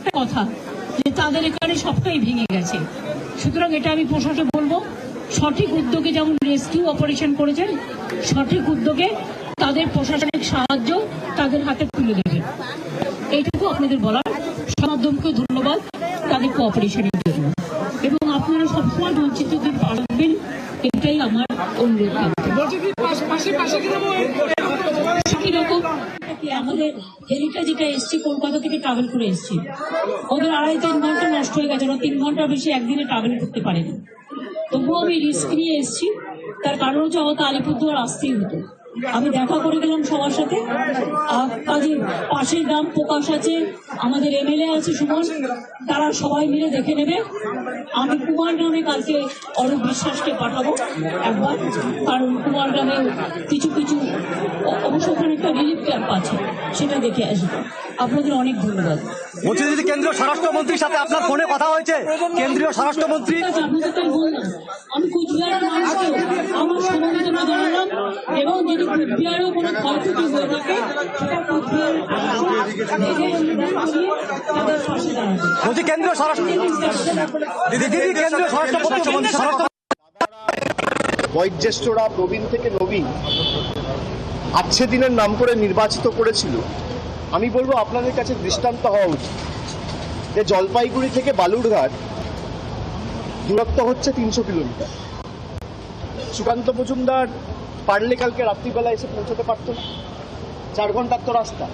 একটা কথা যে তাদের এখানে সবটাই ভেঙে গেছে। সুতরাং এটা আমি প্রশাসনকে বলবো, সঠিক উদ্যোগে যেমন রেস্কিউ অপারেশন করেছেন, সঠিক উদ্যোগে তাদের প্রশাসনিক সাহায্য তাদের হাতে তুলে দেবেন। এইটুকু আপনাদের বলার। মাধ্যমকে ধন্যবাদ তাদের কোঅপারেশনের জন্য, এবং আপনারা সবসময় বঞ্চিতদের পাঠাবেন, এটাই আমার অনুরোধ। আমাদের হেলিটা যেটা এসছে কলকাতা থেকে ট্রাভেল করে এসছে, ওদের 2.5-3 ঘন্টা নষ্ট হয়ে গেছে, ওরা 3 ঘন্টা বেশি একদিনে ট্রাভেল করতে পারেনি। তবুও আমি রিস্ক নিয়ে এসেছি, তার কারণ হচ্ছে আমাকে আলিপুরদুয়ার আসতেই হতো। আমি দেখা করে গেলাম সবার সাথে। কাজে পাশের গ্রাম প্রকাশ আছে, আমাদের এমএলএ আছে সুমন, তারা সবাই মিলে দেখে নেবে। আমি কুমারগ্রামে কালকে অরূপ বিশ্বাসকে পাঠাবো একবার, কারণ কুমারগ্রামে কিছু অবশ্য ওখানে একটা রিলিফ ক্যাম্প আছে, সেটা দেখে আসবো। আপনাদের অনেক ধন্যবাদ। বলছি দিদি, কেন্দ্রীয় স্বরাষ্ট্রমন্ত্রীর সাথে আপনার ফোনে কথা হয়েছে? কেন্দ্রীয় স্বরাষ্ট্রমন্ত্রী আপনাদের বললাম, আমি কুচবিহারের মানুষকে আমার সমবেদনা জানালাম, এবং যদি কুচবিহারেও কোনো ক্ষয়ক্ষতি হয়ে থাকে সেটা কুচবিহারের তাদের পাশে দাঁড়াবে। বলছি কেন্দ্রীয় স্বরাষ্ট্র বয়োজ্যেষ্ঠরা প্রবীণ থেকে নবীন আচ্ছে দিনের নাম করে নির্বাচিত করেছিল। আমি বলবো আপনাদের কাছে দৃষ্টান্ত হওয়া উচিত যে জলপাইগুড়ি থেকে বালুরঘাট দূরত্ব হচ্ছে 300 কিলোমিটার। সুকান্ত মজুমদার পারলে কালকে রাত্রিবেলা এসে পৌঁছতে পারত না? 4 ঘন্টার তো রাস্তা,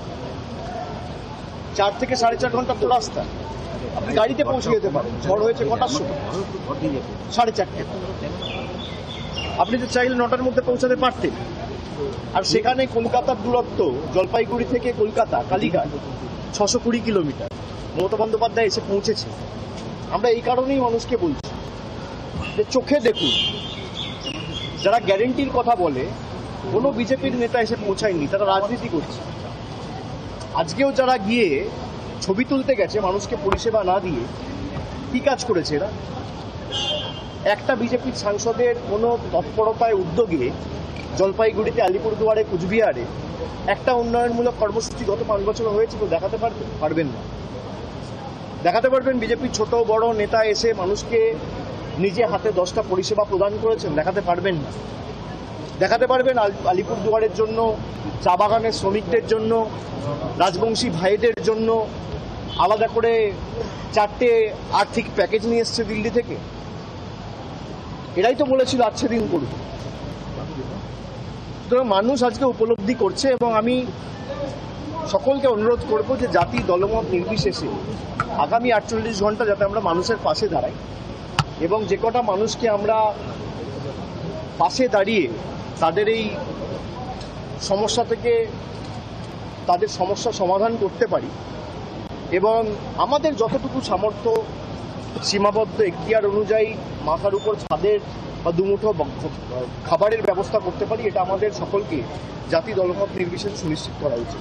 4 থেকে 4.5 ঘন্টার তো রাস্তা। আপনি গাড়িতে পৌঁছে যেতে পারেন। ঝড় হয়েছে কটার সময়? 4:30। আপনি তো চাইলে 9টার মধ্যে পৌঁছাতে পারতেন। আর সেখানে কলকাতার দূরত্ব জলপাইগুড়ি থেকে কলকাতা কালীঘাট 620 কিলোমিটার। মমতা বন্দ্যোপাধ্যায় এসে পৌঁছেছে। আমরা এই কারণেই মানুষকে বলছি যে চোখে দেখুন, যারা গ্যারেন্টির কথা বলে কোনো বিজেপির নেতা এসে পৌঁছায়নি, তারা রাজনীতি করছে। আজকেও যারা গিয়ে ছবি তুলতে গেছে মানুষকে পরিষেবা না দিয়ে, কি কাজ করেছে এরা? একটা বিজেপির সাংসদের কোনো তৎপরতায় উদ্যোগে জলপাইগুড়িতে, আলিপুরদুয়ারে, কুচবিহারে একটা উন্নয়নমূলক কর্মসূচি গত 5 বছর হয়েছে তো দেখাতে পারবেন না। দেখাতে পারবেন বিজেপির ছোট বড় নেতা এসে মানুষকে নিজে হাতে 10টা পরিষেবা প্রদান করেছেন? দেখাতে পারবেন না। দেখাতে পারবেন আলিপুরদুয়ারের জন্য, চা বাগানের শ্রমিকদের জন্য, রাজবংশী ভাইদের জন্য আলাদা করে 4টে আর্থিক প্যাকেজ নিয়ে এসছে দিল্লি থেকে? এরাই তো বলেছিল আচ্ছে দিন করুন। সুতরাং মানুষ আজকে উপলব্ধি করছে, এবং আমি সকলকে অনুরোধ করব যে জাতি দলমত নির্বিশেষে আগামী 48 ঘন্টা যাতে আমরা মানুষের পাশে দাঁড়াই, এবং যে কটা মানুষকে আমরা পাশে দাঁড়িয়ে তাদের এই সমস্যা থেকে তাদের সমস্যা সমাধান করতে পারি, এবং আমাদের যতটুকু সামর্থ্য সীমাবদ্ধ এখতিয়ার অনুযায়ী মাথার উপর ছাদের বা দুমুঠো খাবারের ব্যবস্থা করতে পারি, এটা আমাদের সকলকে জাতি দলমত নির্বিশেষে সুনিশ্চিত করা উচিত।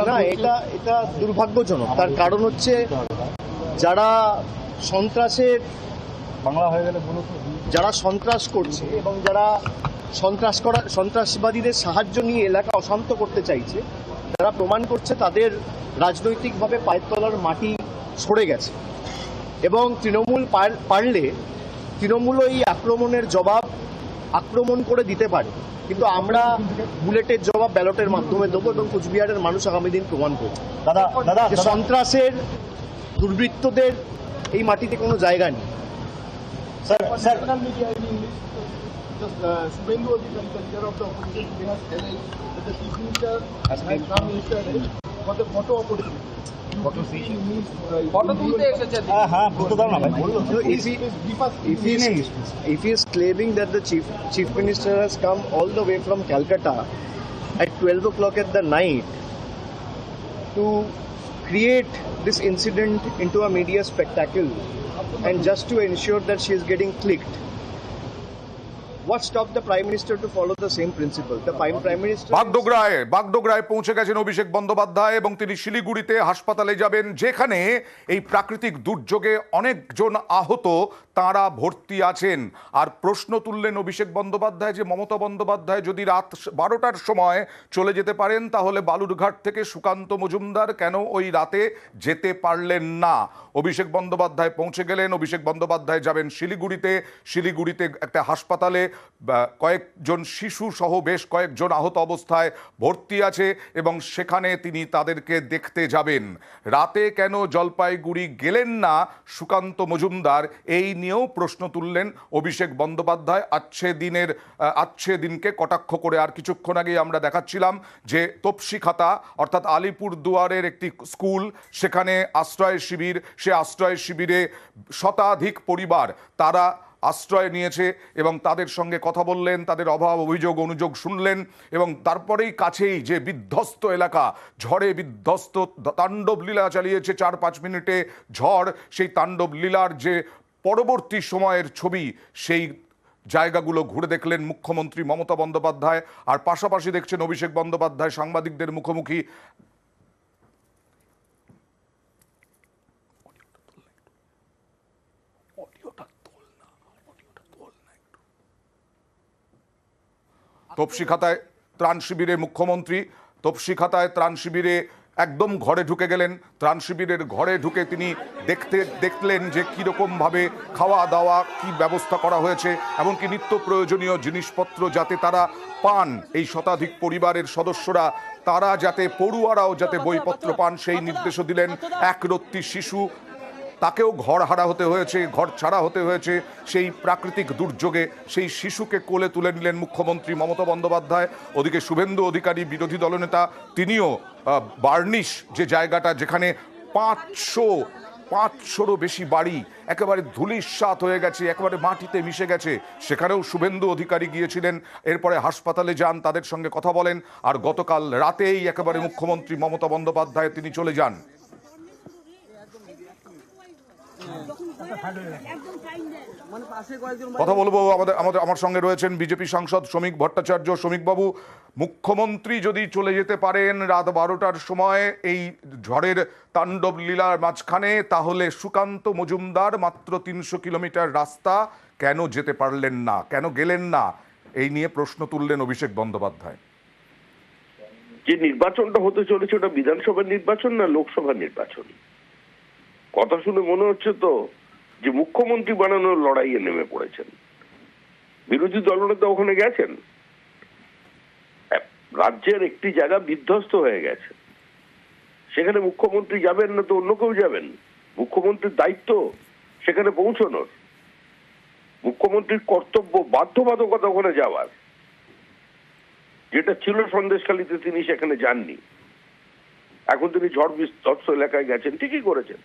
না, এটা দুর্ভাগ্যজনক। তার কারণ হচ্ছে যারা সন্ত্রাস করছে এবং যারা সন্ত্রাসবাদীদের সাহায্য নিয়ে এলাকা অশান্ত করতে চাইছে, তারা প্রমাণ করছে তাদের রাজনৈতিকভাবে পায়ের তলার মাটি সরে গেছে। এবং তৃণমূল পারলে তৃণমূলও এই আক্রমণের জবাব আক্রমণ করে দিতে পারে, কিন্তু আমরা বুলেটের জবাব ব্যালটের মাধ্যমে দেবো, এবং কুচবিহারের মানুষ আগামী দিন প্রমাণ করবে যে সন্ত্রাসের দুর্বৃত্তদের এই মাটিতে কোনো জায়গা নেই। If he is claiming that the chief minister has come all the way from Calcutta at 12 o'clock at the night to create this incident into a media spectacle and just to ensure that she is getting clicked, What stopped the Prime Minister to follow the same principle? The Prime Minister... বাগডোগরায় পৌঁছে গেছেন অভিষেক বন্দ্যোপাধ্যায় এবং তিনি শিলিগুড়িতে হাসপাতালে যাবেন, যেখানে এই প্রাকৃতিক দুর্যোগে অনেকজন আহত, তাঁরা ভর্তি আছেন। আর প্রশ্ন তুললেন অভিষেক বন্দ্যোপাধ্যায় যে মমতা বন্দ্যোপাধ্যায় যদি রাত 12টার সময় চলে যেতে পারেন, তাহলে বালুরঘাট থেকে সুকান্ত মজুমদার কেন ওই রাতে যেতে পারলেন না। অভিষেক বন্দ্যোপাধ্যায় পৌঁছে গেলেন, অভিষেক বন্দ্যোপাধ্যায় যাবেন শিলিগুড়িতে একটা হাসপাতালে কয়েকজন শিশু সহ বেশ কয়েকজন আহত অবস্থায় ভর্তি আছে এবং সেখানে তিনি তাদেরকে দেখতে যাবেন। রাতে কেন জলপাইগুড়ি গেলেন না সুকান্ত মজুমদার, এই নিয়েও প্রশ্ন তুললেন অভিষেক বন্দ্যোপাধ্যায় আচ্ছে দিনকে কটাক্ষ করে। আর কিছুক্ষণ আগেই আমরা দেখাচ্ছিলাম যে তপসিখাতা অর্থাৎ আলিপুর দুয়ারের একটি স্কুল, সেখানে আশ্রয় শিবির, সে আশ্রয় শিবিরে শতাধিক পরিবার তারা আশ্রয় নিয়েছে এবং তাদের সঙ্গে কথা বললেন, তাদের অভাব অভিযোগ অনুযোগ শুনলেন এবং তারপরেই কাছেই যে বিধ্বস্ত এলাকা, ঝড়ে বিধ্বস্ত, তাণ্ডব লীলা চালিয়েছে 4-5 মিনিটে ঝড়, সেই তাণ্ডব লীলার যে পরবর্তী সময়ের ছবি, সেই জায়গাগুলো ঘুরে দেখলেন মুখ্যমন্ত্রী মমতা বন্দ্যোপাধ্যায়। আর পাশাপাশি দেখছেন অভিষেক বন্দ্যোপাধ্যায় সাংবাদিকদের মুখোমুখি তপসিখাতায় ত্রাণ শিবিরে মুখ্যমন্ত্রী তপসিখাতায় ত্রাণ শিবিরে একদম ঘরে ঢুকে গেলেন। ত্রাণ শিবিরের ঘরে ঢুকে তিনি দেখলেন যে কীরকমভাবে খাওয়া দাওয়া কি ব্যবস্থা করা হয়েছে, এমনকি নিত্য প্রয়োজনীয় জিনিসপত্র যাতে তারা পান, এই শতাধিক পরিবারের সদস্যরা তারা যাতে, পড়ুয়ারাও যাতে বইপত্র পান সেই নির্দেশও দিলেন। একরত্তি শিশু, তাকেও ঘর ছাড়া হতে হয়েছে সেই প্রাকৃতিক দুর্যোগে, সেই শিশুকে কোলে তুলে নিলেন মুখ্যমন্ত্রী মমতা বন্দ্যোপাধ্যায়। ওদিকে শুভেন্দু অধিকারী বিরোধী দলনেতা, তিনিও বার্নিশ যে জায়গাটা যেখানে 500রও বেশি বাড়ি একেবারে ধূলিসাৎ হয়ে গেছে, একেবারে মাটিতে মিশে গেছে, সেখানেও শুভেন্দু অধিকারী গিয়েছিলেন। এরপরে হাসপাতালে যান, তাদের সঙ্গে কথা বলেন। আর গতকাল রাতেই একেবারে মুখ্যমন্ত্রী মমতা বন্দ্যোপাধ্যায় তিনি চলে যান। কথা বলবো, আমার সঙ্গে রয়েছেন বিজেপি সাংসদ শ্রমিক ভট্টাচার্য। শ্রমিকবাবু, মুখ্যমন্ত্রী যদি চলে যেতে পারেন রাত 12টার সময় এই ঝড়ের তাণ্ডব লীলার মাঝখানে, তাহলে সুকান্ত মজুমদার মাত্র 300 কিলোমিটার রাস্তা কেন যেতে পারলেন না, কেন গেলেন না, এই নিয়ে প্রশ্ন তুললেন অভিষেক বন্দ্যোপাধ্যায়। যে নির্বাচনটা হতে চলেছে ওটা বিধানসভার নির্বাচন না লোকসভার নির্বাচন? কথা শুনে মনে হচ্ছে তো যে মুখ্যমন্ত্রী বানানোর লড়াইয়ে নেমে পড়েছেন। বিরোধী দলনেতা ওখানে গেছেন, রাজ্যের একটি জায়গা বিধ্বস্ত হয়ে গেছে, সেখানে মুখ্যমন্ত্রী যাবেন না তো অন্য কেউ যাবেন? মুখ্যমন্ত্রীর দায়িত্ব সেখানে পৌঁছানোর, মুখ্যমন্ত্রীর কর্তব্য, বাধ্যবাধকতা ওখানে যাওয়ার, যেটা ছিল সন্দেশখালীতে তিনি সেখানে যাননি। এখন তিনি ঝড় বিধ্বস্ত এলাকায় গেছেন, ঠিকই করেছেন।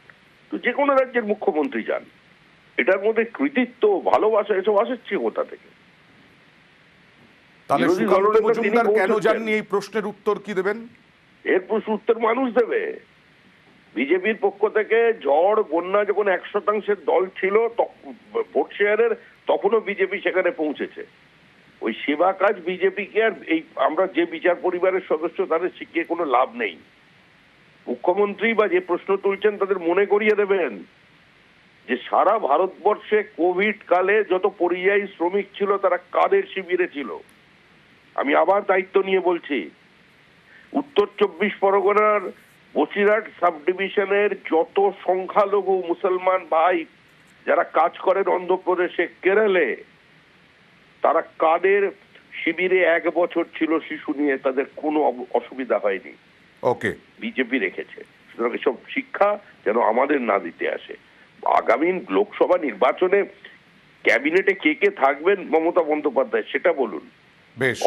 তো যে কোনো রাজ্যের মুখ্যমন্ত্রী যান, এটার মধ্যে কৃতিত্ব, ভালোবাসা এসব আসছে কোথা থেকে? তাহলে সুকান্ত মজুমদার কেন যাননি, এই প্রশ্নের উত্তর কি দেবেন? এর প্রশ্ন উত্তর মানুষ দেবে। বিজেপির পক্ষ থেকে ঝড় বন্যা যখন 100% দল ছিল ভোট শেয়ারের, তখনও বিজেপি সেখানে পৌঁছেছে। ওই সেবা কাজ বিজেপিকে আর এই আমরা যে বিচার পরিবারের সদস্য তাদের শিখিয়ে কোনো লাভ নেই। মুখ্যমন্ত্রী বা যে প্রশ্ন তুলছেন তাদের মনে করিয়ে দেবেন যে সারা ভারতবর্ষে কোভিড কালে যত পরিযায়ী শ্রমিক ছিল তারা কাদের শিবিরে ছিল। আমি আবার দায়িত্ব নিয়ে বলছি, উত্তর 24 পরগনার বসিরহাট সাব ডিভিশনের যত সংখ্যালঘু মুসলমান ভাই যারা কাজ করেন অন্ধ্রপ্রদেশে, কেরালে, তারা কাদের শিবিরে 1 বছর ছিল শিশু নিয়ে, তাদের কোনো অসুবিধা হয়নি। ওকে, বিজেপি রেখেছে। সুতরাং এসব শিক্ষা যেন আমাদের না দিতে আসে। আগামী লোকসভা নির্বাচনে ক্যাবিনেটে কে কে থাকবেন মমতা বন্দ্যোপাধ্যায় সেটা বলুন। বেশ।